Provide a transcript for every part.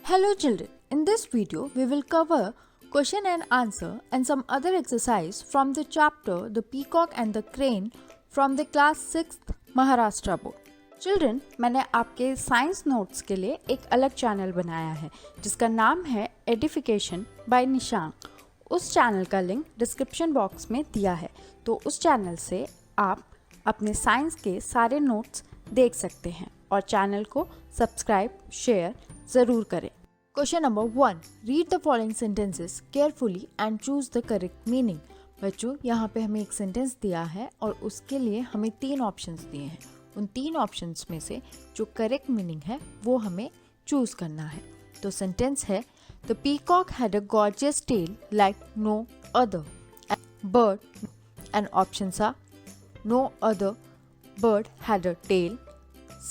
Hello children, in this video we will cover question and answer and some other exercise from the chapter The Peacock and the Crane from the class 6th Maharashtra board. Children, मैंने आपके science notes के लिए एक अलग channel बनाया है जिसका नाम है एडिफिकेशन बाय निशांक। उस चैनल का लिंक डिस्क्रिप्शन बॉक्स में दिया है, तो उस चैनल से आप अपने साइंस के सारे नोट्स देख सकते हैं और चैनल को सब्सक्राइब शेयर ज़रूर करें। Question number 1. Read the following sentences carefully and choose the correct meaning. बच्चों, यहाँ पे हमें एक सेंटेंस दिया है और उसके लिए हमें 3 ऑप्शंस दिए हैं। उन 3 ऑप्शंस में से जो करेक्ट मीनिंग है वो हमें चूज करना है। तो सेंटेंस है The peacock had a gorgeous tail like no other bird, and options are no other bird had a tail.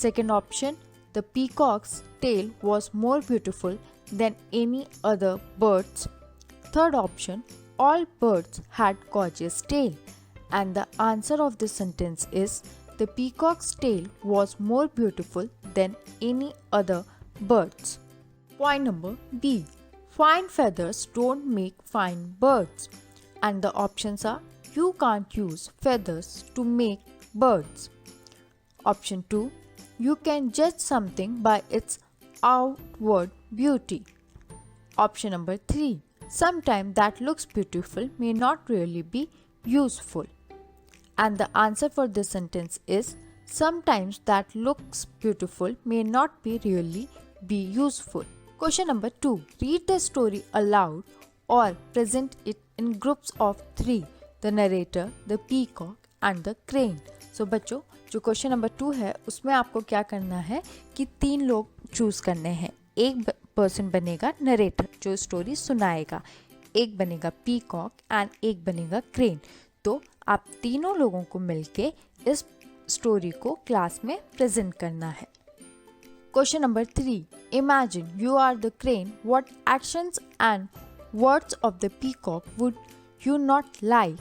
Second option, the peacock's tail was more beautiful than any other bird's. Third option, all birds had gorgeous tail. And the answer of this sentence is the peacock's tail was more beautiful than any other bird's. Point number B. Fine feathers don't make fine birds. And the options are you can't use feathers to make birds. Option 2. You can judge something by its outward beauty. Option number 3. Sometimes that looks beautiful may not really be useful. And the answer for this sentence is sometimes that looks beautiful may not be really be useful. Question number 2. Read the story aloud or present it in groups of 3. The narrator, the peacock and the crane. So बच्चों, जो question number 2 है उसमें आपको क्या करना है कि 3 लोग चूज करने हैं। एक पर्सन बनेगा नरेटर जो स्टोरी सुनाएगा, एक बनेगा पीकॉक एंड एक बनेगा क्रेन। तो आप तीनों लोगों को मिलके इस स्टोरी को क्लास में प्रेजेंट करना है। Question number 3. Imagine you are the crane, what actions and words of the peacock would you not like,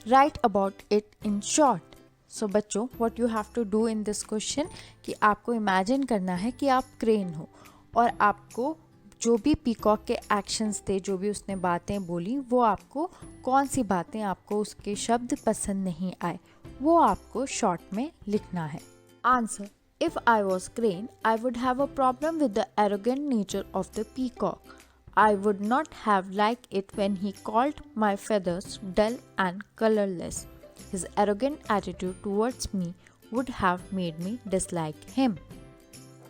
write about it in short. So बच्चों, what you have to do in this question कि आपको imagine करना है कि आप crane हो और आपको जो भी पीकॉक के एक्शंस थे, जो भी उसने बातें बोली, वो आपको कौन सी बातें आपको उसके शब्द पसंद नहीं आए वो आपको शॉर्ट में लिखना है। Answer. If I was crane, I would have a problem with the arrogant nature of the peacock. I would not have liked it when he called my feathers dull and colorless. His arrogant attitude towards me would have made me dislike him.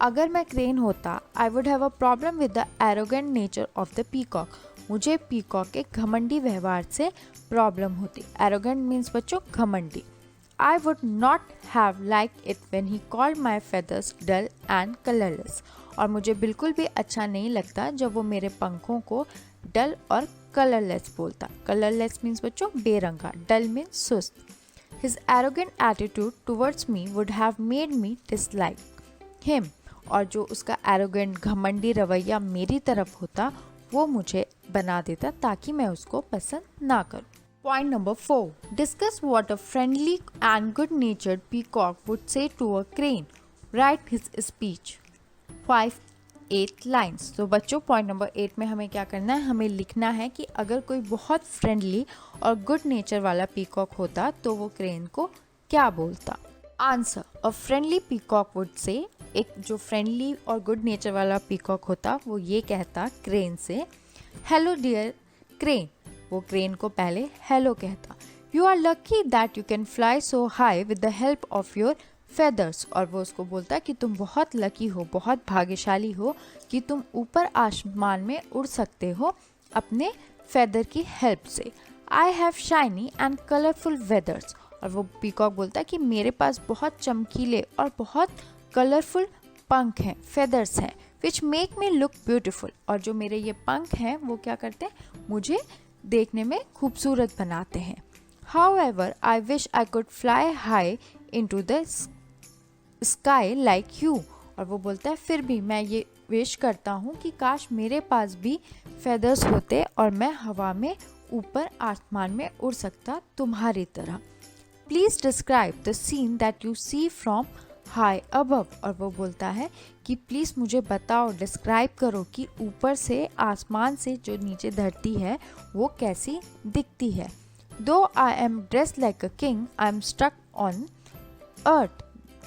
अगर मैं crane होता, I would have a problem with the arrogant nature of the peacock. मुझे peacock के घमंडी व्यवहार से problem होती। Arrogant means बच्चों घमंडी। I would not have liked it when he called my feathers dull and colorless. और मुझे बिल्कुल भी अच्छा नहीं लगता जब वो मेरे पंखों को डल और कलरलेस बोलता। कलरलेस मीन्स बच्चों बेरंगा, डल मीन्स सुस्त। His arrogant attitude towards me would have made me dislike him. और जो उसका एरोगेंट घमंडी रवैया मेरी तरफ होता वो मुझे बना देता ताकि मैं उसको पसंद ना करूं। Point number 4. Discuss what a friendly and good-natured peacock would say to a crane. Write his speech. 5-8 lines. तो बच्चों, पॉइंट नंबर 8 में हमें क्या करना है, हमें लिखना है कि अगर कोई बहुत फ्रेंडली और गुड नेचर वाला पीकॉक होता तो वो क्रेन को क्या बोलता। Answer. A friendly peacock would say, एक जो फ्रेंडली और गुड नेचर वाला पीकॉक होता वो ये कहता क्रेन से, हेलो डियर क्रेन। वो क्रेन को पहले हेलो कहता। You are lucky that you can fly so high with the help of your feathers. और वो उसको बोलता कि तुम बहुत लकी हो, बहुत भाग्यशाली हो कि तुम ऊपर आसमान में उड़ सकते हो अपने फेदर की हेल्प से। I have shiny and colourful वेदर्स। और वो पीकॉक बोलता कि मेरे पास बहुत चमकीले और बहुत कलरफुल पंख हैं, फेदर्स हैं, which make me look beautiful. और जो मेरे ये पंख हैं वो क्या करते हैं, मुझे देखने में खूबसूरत बनाते हैं। However, I wish I could fly high into the sky like you. और वो बोलता है फिर भी मैं ये विश करता हूँ कि काश मेरे पास भी फेदर्स होते और मैं हवा में ऊपर आसमान में उड़ सकता तुम्हारी तरह। Please describe the scene that you see from high above, और वो बोलता है कि प्लीज़ मुझे बताओ, डिस्क्राइब करो कि ऊपर से आसमान से जो नीचे धरती है वो कैसी दिखती है। Though I am dress like a king, I am stuck on earth.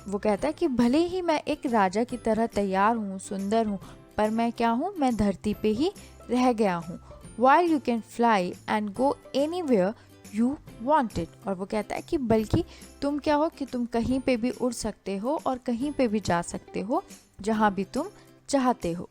वो कहता है कि भले ही मैं एक राजा की तरह तैयार हूँ, सुंदर हूँ, पर मैं क्या हूँ, मैं धरती पे ही रह गया हूँ। While you can fly and go anywhere you wanted, और वो कहता है कि बल्कि तुम क्या हो कि तुम कहीं पे भी उड़ सकते हो और कहीं पे भी जा सकते हो जहाँ भी तुम चाहते हो।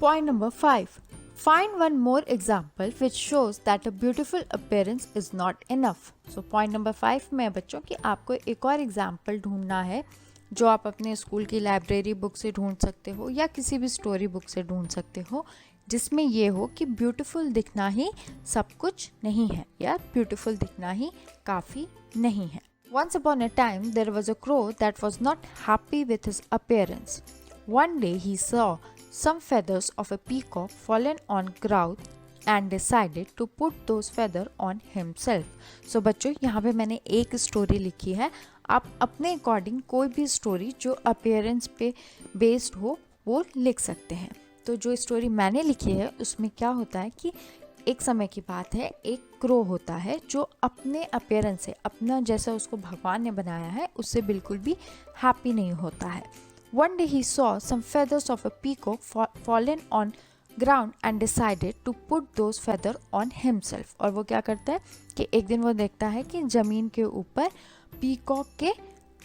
Point number 5. Find one more example which shows that a beautiful appearance is not enough. So point number 5 में बच्चों कि आपको एक और एग्जाम्पल ढूंढना है जो आप अपने स्कूल की लाइब्रेरी बुक से ढूंढ सकते हो या किसी भी स्टोरी बुक से ढूंढ सकते हो, जिसमें ये हो कि ब्यूटीफुल दिखना ही सब कुछ नहीं है या ब्यूटीफुल दिखना ही काफ़ी नहीं है। Once upon a time there was a crow that was not happy with his appearance. One day he saw some feathers of a peacock fallen on ground and decided to put those feathers on himself. So बच्चों यहाँ पे मैंने एक story लिखी है, आप अपने according कोई भी स्टोरी जो अपीयरेंस पे बेस्ड हो वो लिख सकते हैं। तो जो स्टोरी मैंने लिखी है उसमें क्या होता है कि एक समय की बात है, एक क्रो होता है जो अपने अपीयरेंस से, अपना जैसा उसको भगवान ने बनाया है उससे बिल्कुल भी हैप्पी नहीं होता है। One day he saw some feathers of a peacock fallen on ground and decided to put those feathers on himself. और वो क्या करता है कि एक दिन वो देखता है कि ज़मीन के ऊपर पीकॉक के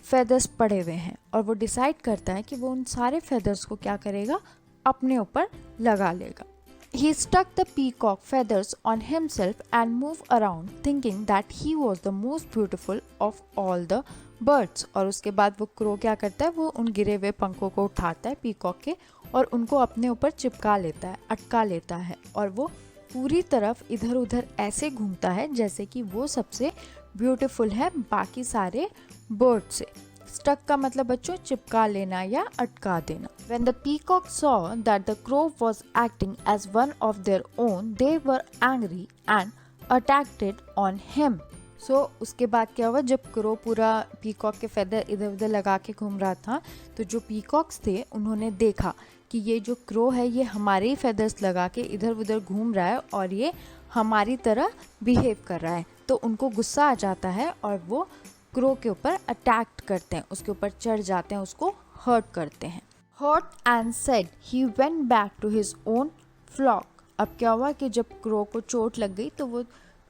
फेदर्स पड़े हुए हैं और वो डिसाइड करता है कि वो उन सारे फेदर्स को क्या करेगा, अपने ऊपर लगा लेगा। He stuck the peacock feathers on himself and moved around thinking that he was the most beautiful of all the birds. और उसके बाद वो क्रो क्या करता है, वो उन गिरे हुए पंखों को उठाता है पीकॉक के और उनको अपने ऊपर चिपका लेता है, अटका लेता है और वो पूरी तरफ इधर उधर ऐसे घूमता है जैसे कि वो सबसे ब्यूटीफुल है बाकी सारे बर्ड से। स्टक का मतलब बच्चों चिपका लेना या अटका देना। When the peacock saw that the crow was acting as one of their own, they were angry and attacked it on him. So उसके बाद क्या हुआ, जब क्रो पूरा पीकॉक के फेदर इधर उधर लगा के घूम रहा था तो जो पीकॉक्स थे उन्होंने देखा कि ये जो क्रो है ये हमारे ही फेदर्स लगा के इधर उधर घूम रहा है और ये हमारी तरह बिहेव कर रहा है। तो उनको गुस्सा आ जाता है और वो क्रो के ऊपर अटैक करते हैं, उसके ऊपर चढ़ जाते हैं, उसको हर्ट करते हैं। Hurt and said he went back to his own flock. अब क्या हुआ कि जब क्रो को चोट लग गई तो वो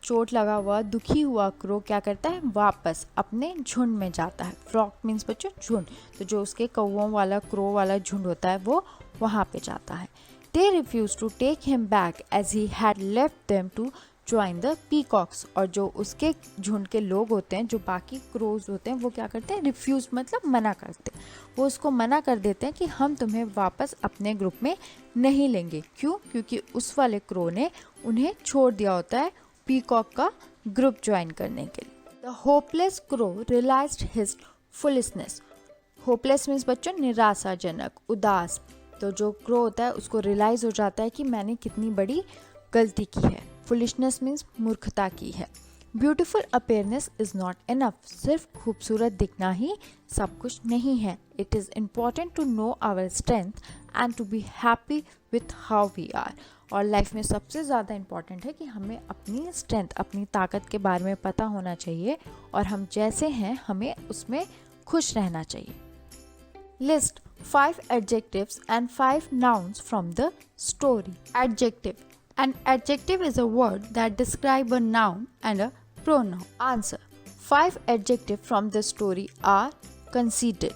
चोट लगा हुआ दुखी हुआ क्रो क्या करता है, वापस अपने झुंड में जाता है। फ्लॉक मीन्स बच्चों झुंड, तो जो उसके कौओं वाला क्रो वाला झुंड होता है वो वहाँ पे जाता है। They refused to take him back as he had left them to join the peacocks. और जो उसके झुंड के लोग होते हैं, जो बाकी क्रोज होते हैं, वो क्या करते हैं, रिफ्यूज मतलब मना करते हैं, वो उसको मना कर देते हैं कि हम तुम्हें वापस अपने ग्रुप में नहीं लेंगे। क्यों? क्योंकि उस वाले क्रो ने उन्हें छोड़ दिया होता है पीकॉक का ग्रुप ज्वाइन करने के लिए। The hopeless crow realised his foolishness. Hopeless means बच्चों निराशाजनक, उदास। तो जो क्रो होता है उसको रियलाइज हो जाता है कि मैंने कितनी बड़ी गलती की है। फुलिशनेस मीन्स मूर्खता की है। Beautiful appearance is not enough, सिर्फ खूबसूरत दिखना ही सब कुछ नहीं है। It is important to know our strength and to be happy with how we are. और लाइफ में सबसे ज़्यादा इम्पॉर्टेंट है कि हमें अपनी स्ट्रेंथ, अपनी ताकत के बारे में पता होना चाहिए और हम जैसे हैं हमें उसमें खुश रहना चाहिए। List 5 adjectives and 5 nouns from the story. Adjective. An adjective is a word that describes a noun and a pronoun. Answer. 5 adjectives from the story are conceited,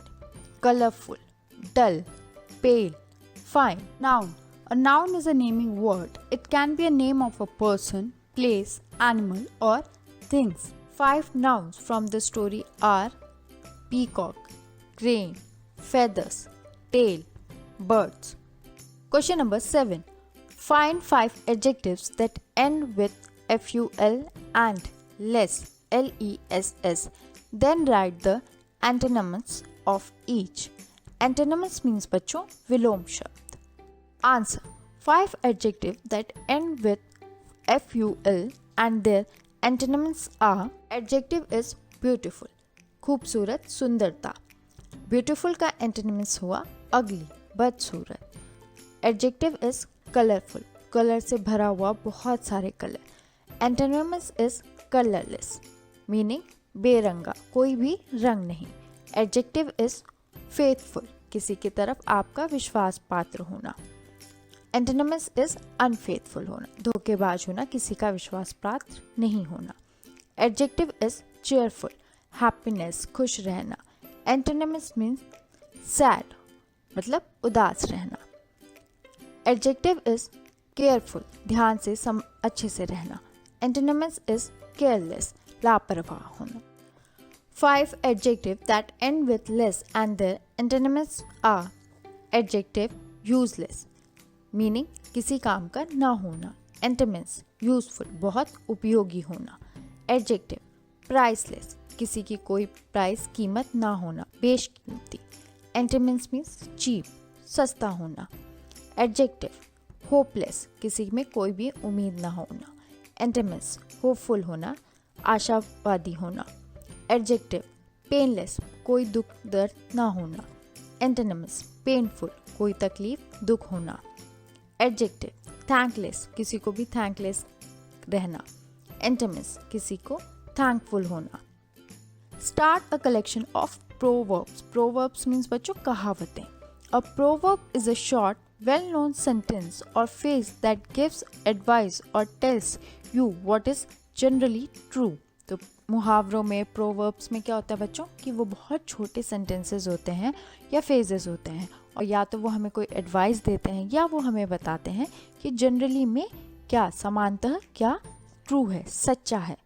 colorful, dull, pale, fine. Noun. A noun is a naming word. It can be a name of a person, place, animal or things. 5 nouns from the story are peacock, crane, feathers, tail, birds. Question number 7. Find 5 adjectives that end with ful and less, less. Then write the antonyms of each. Antonyms means बच्चों विलोम शब्द। Answer. 5 adjectives that end with ful and their antonyms are: adjective is beautiful, खूबसूरत, सुंदरता। Beautiful का antonyms हुआ ugly, बदसूरत। Adjective is colourful, colour से भरा हुआ बहुत सारे colour. Antonyms is colourless, meaning Beranga, कोई भी रंग नहीं। एडजेक्टिव इज फेथफुल, किसी की तरफ आपका विश्वास पात्र होना। एंटोनिमस इज अनफेथफुल होना, धोखेबाज होना, किसी का विश्वास पात्र नहीं होना। एडजेक्टिव इज चेयरफुल, हैप्पीनेस, खुश रहना। एंटोनिमस मीन्स सैड, मतलब उदास रहना। एडजेक्टिव इज केयरफुल, ध्यान से अच्छे से रहना। एंटोनिमस इज केयरलेस, लापरवाह होना। 5 adjectives that end with less and their antonyms are adjective useless, meaning किसी काम का ना होना। Antonyms useful, बहुत उपयोगी होना। Adjective priceless, किसी की कोई प्राइस कीमत ना होना, बेशकीमती। Antonyms means cheap, सस्ता होना। Adjective hopeless, किसी में कोई भी उम्मीद ना होना। Antonyms hopeful होना, आशावादी होना। एडजेक्टिव पेनलेस, कोई दुख दर्द ना होना। एंटोनिमस पेनफुल, कोई तकलीफ दुख होना। एडजेक्टिव थैंकलेस, किसी को भी थैंकलेस रहना। एंटोनिमस किसी को थैंकफुल होना। Start a collection of proverbs. Proverbs means बच्चों कहावतें। A proverb is a short well known sentence और फ्रेज दैट गिव्स एडवाइस और tells you what is generally true. तो मुहावरों में, प्रोवर्ब्स में क्या होता है बच्चों कि वो बहुत छोटे सेंटेंसेस होते हैं या फ्रेजेस होते हैं, और या तो वो हमें कोई एडवाइस देते हैं या वो हमें बताते हैं कि जनरली में क्या समानतः क्या ट्रू है, सच्चा है।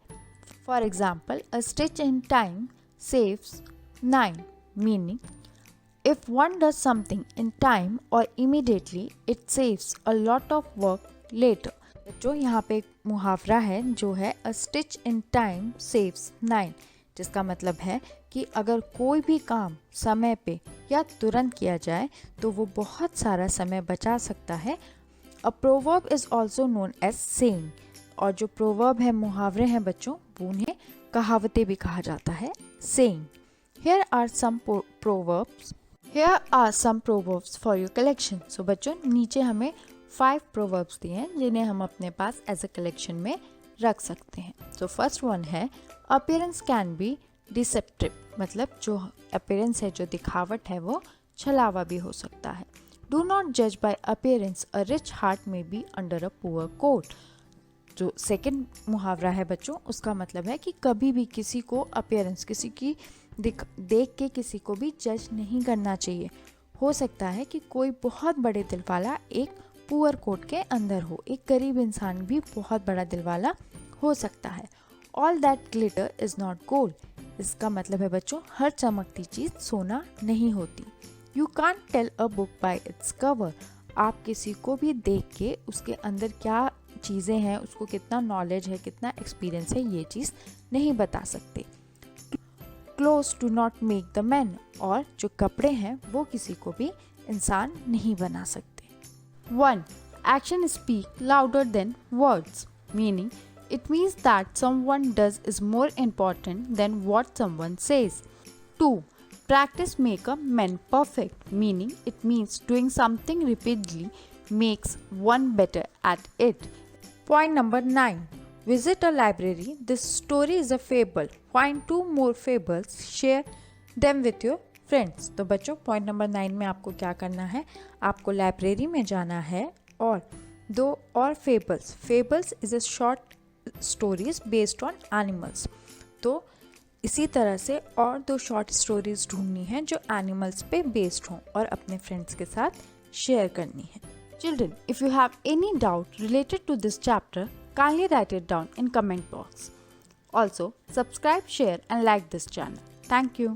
For example, a stitch in time saves 9, meaning if one does something in time और immediately it saves a lot of work later. जो यहाँ पे एक मुहावरा है जो है a stitch in time saves 9, जिसका मतलब है कि अगर कोई भी काम समय पे या तुरंत किया जाए तो वो बहुत सारा समय बचा सकता है। A proverb is also known as saying, और जो प्रोवर्ब है, मुहावरे हैं बच्चों, वो उन्हें कहावतें भी कहा जाता है, saying. Here are some proverbs for your collection. So बच्चों नीचे हमें 5 प्रोवर्ब्स दिए हैं जिन्हें हम अपने पास एज अ कलेक्शन में रख सकते हैं। सो फर्स्ट वन है अपीयरेंस कैन बी डिसेप्टिव, मतलब जो अपीयरेंस है, जो दिखावट है, वो छलावा भी हो सकता है। डू नॉट जज by appearance, a rich heart may be under a poor coat. जो सेकंड मुहावरा है बच्चों, उसका मतलब है कि कभी भी किसी को अपीयरेंस, किसी की देख के किसी को भी जज नहीं करना चाहिए। हो सकता है कि कोई बहुत बड़े दिल वाला एक पुअर कोट के अंदर हो, एक गरीब इंसान भी बहुत बड़ा दिल वाला हो सकता है। All that glitter is not gold, इसका मतलब है बच्चों हर चमकती चीज सोना नहीं होती। You can't tell a book by its cover, आप किसी को भी देख के उसके अंदर क्या चीज़ें हैं, उसको कितना नॉलेज है, कितना एक्सपीरियंस है, ये चीज़ नहीं बता सकते। Clothes do not make the man, और जो कपड़े हैं वो किसी को भी इंसान नहीं बना सकते। 1. Action speak louder than words, meaning it means that someone does is more important than what someone says. 2. Practice make a man perfect, meaning it means doing something repeatedly makes one better at it. Point number 9. Visit a library. This story is a fable. Find 2 more fables. Share them with your friends. तो बच्चों point number 9 में आपको क्या करना है, आपको library में जाना है और 2 और fables is a short stories based on animals. तो इसी तरह से और 2 शॉर्ट स्टोरीज ढूंढनी है जो एनिमल्स पे बेस्ड हों और अपने फ्रेंड्स के साथ शेयर करनी है। Children, if you have any doubt related to this chapter, kindly write it down in comment box. Also, subscribe, share and like this channel. Thank you.